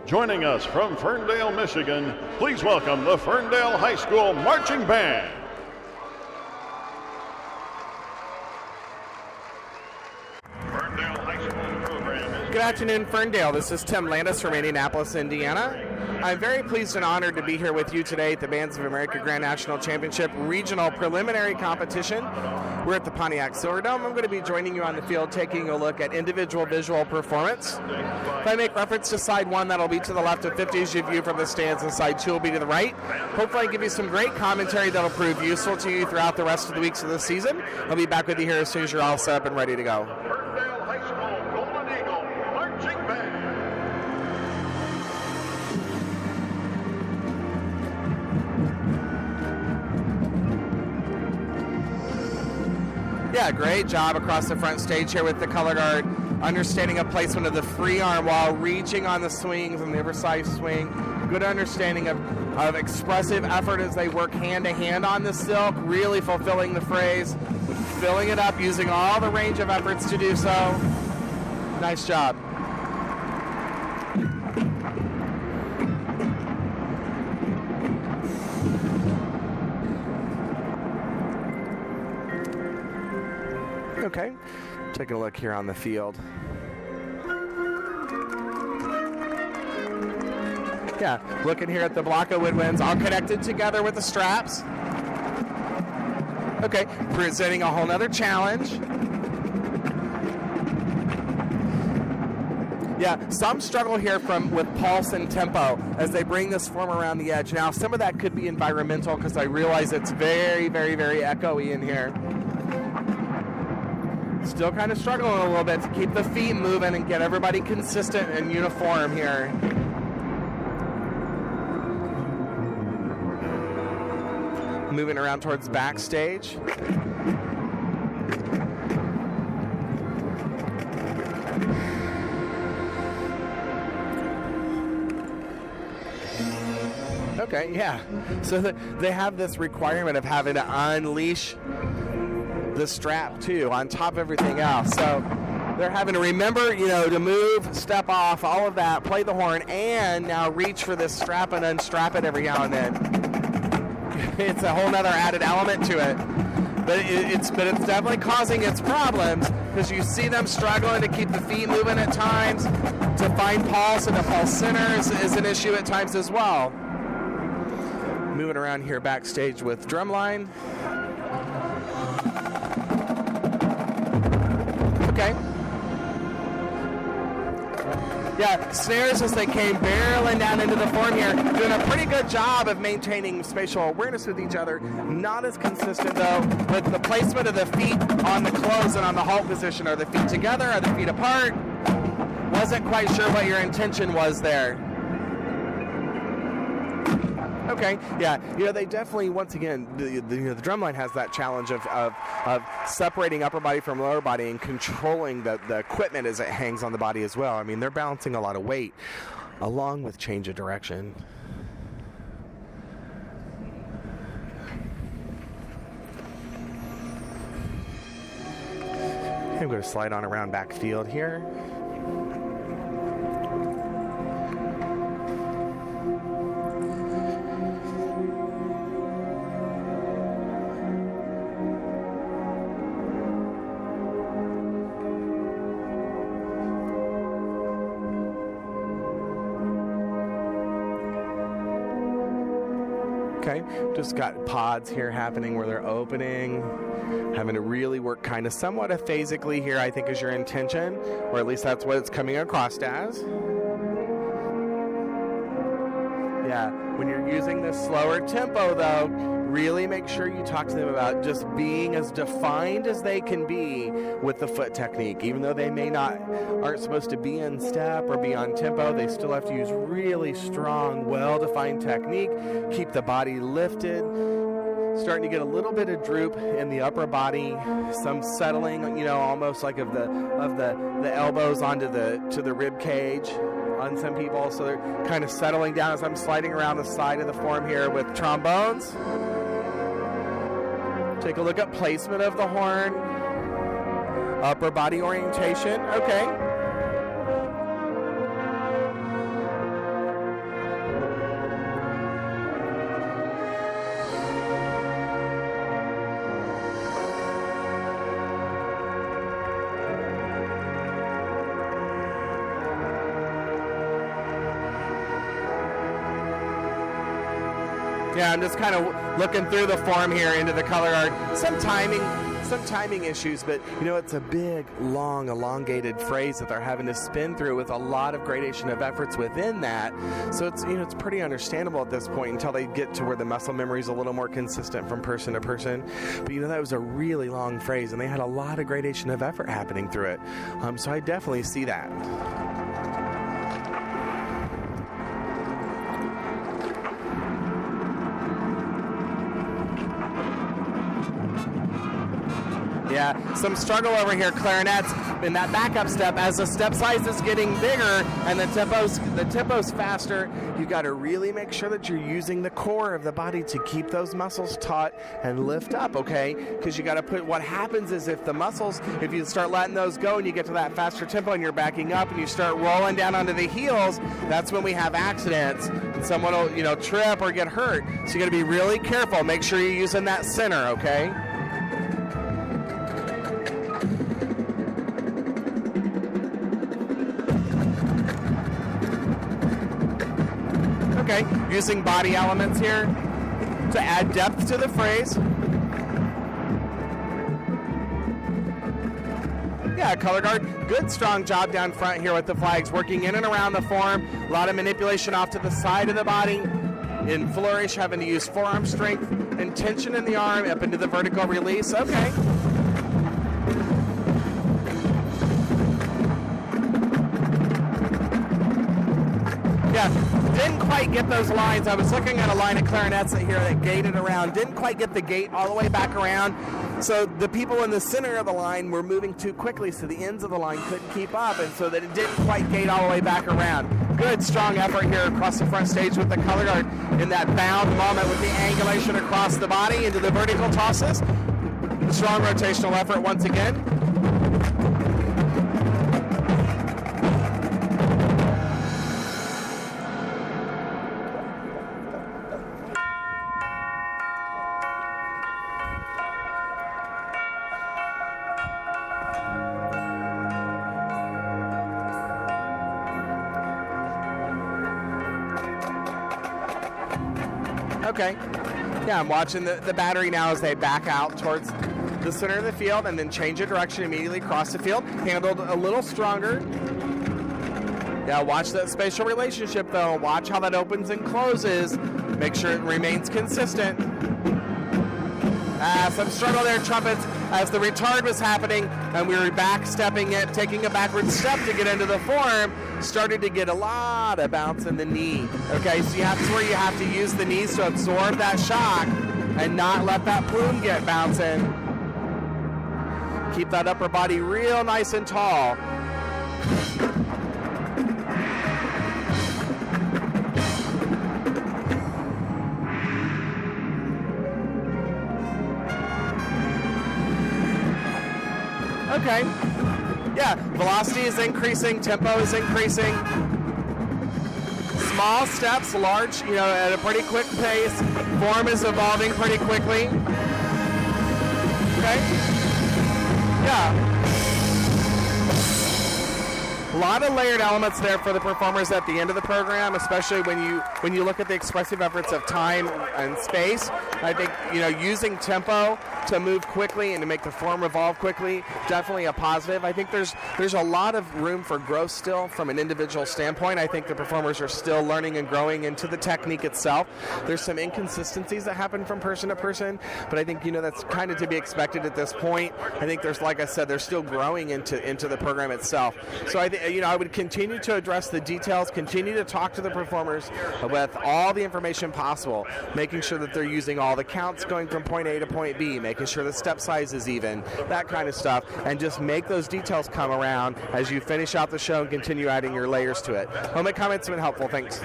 Joining us from Ferndale, Michigan, please welcome the Ferndale High School Marching Band. Ferndale High School program is... Good afternoon, Ferndale. This is Tim Landess from Indianapolis, Indiana. I'm very pleased and honored to be here with you today at the Bands of America Grand National Championship Regional Preliminary Competition. We're at the Pontiac Silverdome. I'm going to be joining you on the field, taking a look at individual visual performance. If I make reference to side one, that'll be to the left of 50 as you view from the stands, and side two will be to the right. Hopefully I give you some great commentary that'll prove useful to you throughout the rest of the weeks of the season. I'll be back with you here as soon as you're all set up and ready to go. Ferndale High School Golden Eagle Marching Band. Yeah, great job across the front stage here with the color guard. Understanding of placement of the free arm while reaching on the swings and the oversized swing. Good understanding of expressive effort as they work hand-to-hand on the silk, really fulfilling the phrase, filling it up, using all the range of efforts to do so. Nice job. Okay, taking a look here on the field. Yeah, looking here at the block of woodwinds, all connected together with the straps. Okay, presenting a whole nother challenge. Yeah, some struggle here with pulse and tempo as they bring this form around the edge. Now, some of that could be environmental because I realize it's very, very, very echoey in here. Still kind of struggling a little bit to keep the feet moving and get everybody consistent and uniform here. Moving around towards backstage. Okay, yeah. So they have this requirement of having to unleash the strap too on top of everything else, so they're having to remember, to move, step off, all of that, play the horn, and now reach for this strap and unstrap it every now and then. It's a whole nother added element to it, but it's definitely causing its problems because you see them struggling to keep the feet moving at times. To find pulse and the pulse center is an issue at times as well. Moving around here backstage with drumline. Okay. Yeah, snares as they came barreling down into the form here, doing a pretty good job of maintaining spatial awareness with each other. Not as consistent, though, with the placement of the feet on the close and on the halt position. Are the feet together? Are the feet apart? Wasn't quite sure what your intention was there. Okay, yeah, they definitely, once again, the drumline has that challenge of separating upper body from lower body and controlling the equipment as it hangs on the body as well. I mean, they're balancing a lot of weight along with change of direction. I'm going to slide on around backfield here. Okay, just got pods here happening where they're opening, having to really work kind of somewhat aphasically here, I think is your intention, or at least that's what it's coming across as. Yeah, when you're using this slower tempo though, really make sure you talk to them about just being as defined as they can be with the foot technique. Even though they aren't supposed to be in step or be on tempo, they still have to use really strong, well-defined technique, keep the body lifted, starting to get a little bit of droop in the upper body, some settling, almost like of the elbows onto the rib cage on some people. So they're kind of settling down as I'm sliding around the side of the form here with trombones. Take a look at placement of the horn. Upper body orientation. Okay. Yeah, I'm just kind of looking through the form here into the color guard. Some timing issues, but it's a big, long, elongated phrase that they're having to spin through with a lot of gradation of efforts within that. So it's pretty understandable at this point until they get to where the muscle memory is a little more consistent from person to person. But that was a really long phrase, and they had a lot of gradation of effort happening through it. So I definitely see that. Yeah, some struggle over here, clarinets, in that backup step. As the step size is getting bigger and the tempo's faster, you got to really make sure that you're using the core of the body to keep those muscles taut and lift up, okay? Because you got to put, what happens is if you start letting those go and you get to that faster tempo and you're backing up and you start rolling down onto the heels, that's when we have accidents and someone will, trip or get hurt. So you got to be really careful. Make sure you're using that center, okay? Okay, using body elements here to add depth to the phrase. Yeah, color guard, good strong job down front here with the flags, working in and around the form. A lot of manipulation off to the side of the body. In flourish, having to use forearm strength and tension in the arm up into the vertical release. Okay. Yeah, didn't quite get those lines. I was looking at a line of clarinets here that gated around. Didn't quite get the gate all the way back around. So the people in the center of the line were moving too quickly, so the ends of the line couldn't keep up, and so that it didn't quite gate all the way back around. Good, strong effort here across the front stage with the color guard in that bound moment with the angulation across the body into the vertical tosses. Strong rotational effort once again. Okay. Yeah, I'm watching the battery now as they back out towards the center of the field and then change of direction immediately across the field. Handled a little stronger. Yeah, watch that spatial relationship though. Watch how that opens and closes. Make sure it remains consistent. Some struggle there, trumpets, as the retard was happening and we were back-stepping it, taking a backward step to get into the form, started to get a lot of bounce in the knee. Okay, so that's where you have to use the knees to absorb that shock and not let that plume get bouncing. Keep that upper body real nice and tall. Okay. Yeah, velocity is increasing, tempo is increasing. Small steps, large, at a pretty quick pace. Form is evolving pretty quickly. Okay. Yeah. A lot of layered elements there for the performers at the end of the program, especially when you look at the expressive efforts of time and space. I think using tempo to move quickly and to make the form evolve quickly, definitely a positive. I think there's a lot of room for growth still from an individual standpoint. I think the performers are still learning and growing into the technique itself. There's some inconsistencies that happen from person to person, but I think that's kind of to be expected at this point. I think there's, like I said, they're still growing into the program itself. So I think I would continue to address the details, continue to talk to the performers with all the information possible, making sure that they're using all the counts going from point A to point B, making sure the step size is even, that kind of stuff, and just make those details come around as you finish out the show and continue adding your layers to it. Home comments have been helpful. Thanks.